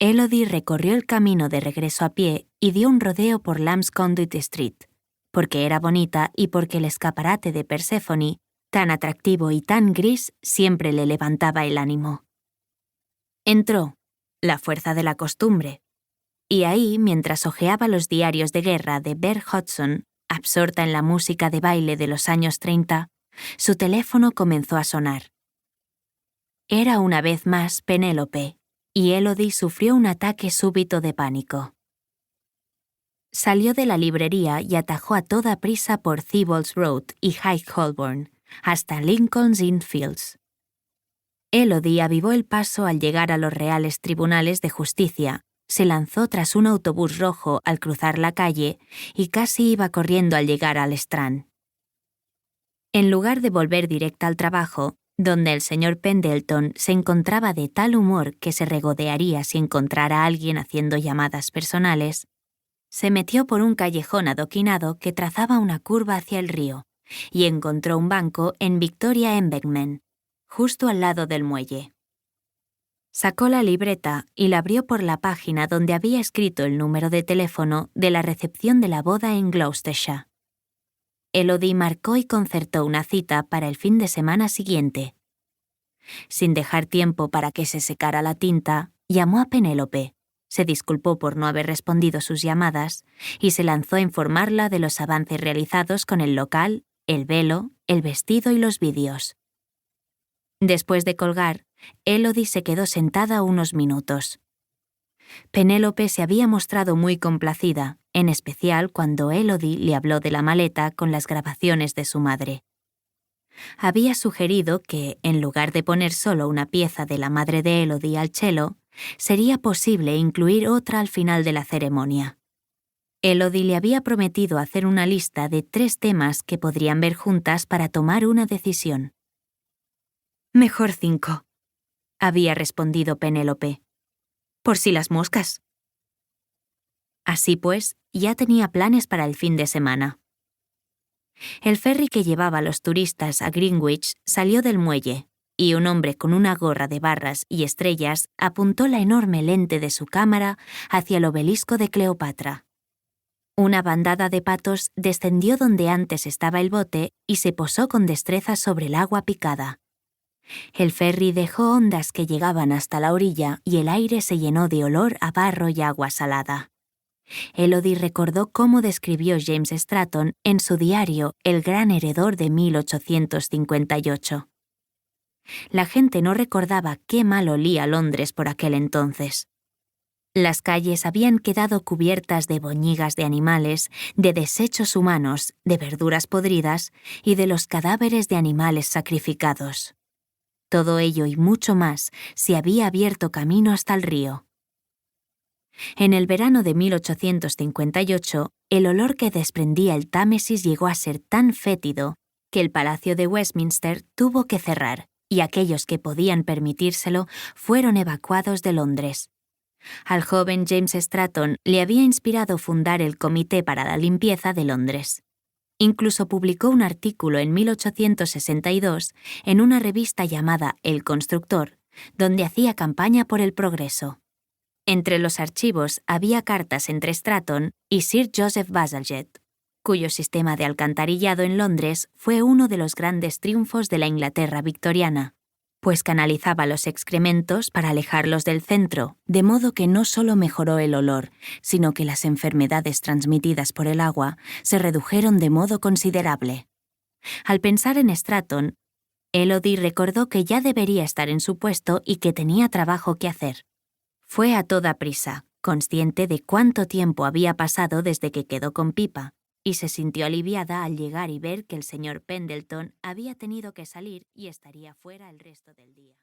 Elodie recorrió el camino de regreso a pie y dio un rodeo por Lamb's Conduit Street, porque era bonita y porque el escaparate de Perséfone, tan atractivo y tan gris, siempre le levantaba el ánimo. Entró, la fuerza de la costumbre, y ahí, mientras hojeaba los diarios de guerra de Bert Hudson, absorta en la música de baile de los años 30, su teléfono comenzó a sonar. Era una vez más Penélope, y Elodie sufrió un ataque súbito de pánico. Salió de la librería y atajó a toda prisa por Theobald's Road y High Holborn, hasta Lincoln's Inn Fields. Elodie avivó el paso al llegar a los Reales Tribunales de Justicia, se lanzó tras un autobús rojo al cruzar la calle y casi iba corriendo al llegar al Strand. En lugar de volver directa al trabajo, donde el señor Pendleton se encontraba de tal humor que se regodearía si encontrara a alguien haciendo llamadas personales, se metió por un callejón adoquinado que trazaba una curva hacia el río y encontró un banco en Victoria Embankment, justo al lado del muelle. Sacó la libreta y la abrió por la página donde había escrito el número de teléfono de la recepción de la boda en Gloucestershire. Elodie marcó y concertó una cita para el fin de semana siguiente. Sin dejar tiempo para que se secara la tinta, llamó a Penélope, se disculpó por no haber respondido sus llamadas y se lanzó a informarla de los avances realizados con el local, el velo, el vestido y los vídeos. Después de colgar, Elodie se quedó sentada unos minutos. Penélope se había mostrado muy complacida, en especial cuando Elodie le habló de la maleta con las grabaciones de su madre. Había sugerido que, en lugar de poner solo una pieza de la madre de Elodie al cello, sería posible incluir otra al final de la ceremonia. Elodie le había prometido hacer una lista de 3 temas que podrían ver juntas para tomar una decisión. «Mejor 5», había respondido Penélope. «Por si las moscas». Así pues, ya tenía planes para el fin de semana. El ferry que llevaba a los turistas a Greenwich salió del muelle, y un hombre con una gorra de barras y estrellas apuntó la enorme lente de su cámara hacia el obelisco de Cleopatra. Una bandada de patos descendió donde antes estaba el bote y se posó con destreza sobre el agua picada. El ferry dejó ondas que llegaban hasta la orilla y el aire se llenó de olor a barro y agua salada. Elodie recordó cómo describió James Stratton en su diario El gran heredor de 1858. La gente no recordaba qué mal olía Londres por aquel entonces. Las calles habían quedado cubiertas de boñigas de animales, de desechos humanos, de verduras podridas y de los cadáveres de animales sacrificados. Todo ello y mucho más se había abierto camino hasta el río. En el verano de 1858, el olor que desprendía el Támesis llegó a ser tan fétido que el Palacio de Westminster tuvo que cerrar y aquellos que podían permitírselo fueron evacuados de Londres. Al joven James Stratton le había inspirado fundar el Comité para la Limpieza de Londres. Incluso publicó un artículo en 1862 en una revista llamada El Constructor, donde hacía campaña por el progreso. Entre los archivos había cartas entre Stratton y Sir Joseph Bazalgette, cuyo sistema de alcantarillado en Londres fue uno de los grandes triunfos de la Inglaterra victoriana, pues canalizaba los excrementos para alejarlos del centro, de modo que no solo mejoró el olor, sino que las enfermedades transmitidas por el agua se redujeron de modo considerable. Al pensar en Stratton, Elodie recordó que ya debería estar en su puesto y que tenía trabajo que hacer. Fue a toda prisa, consciente de cuánto tiempo había pasado desde que quedó con Pippa, y se sintió aliviada al llegar y ver que el señor Pendleton había tenido que salir y estaría fuera el resto del día.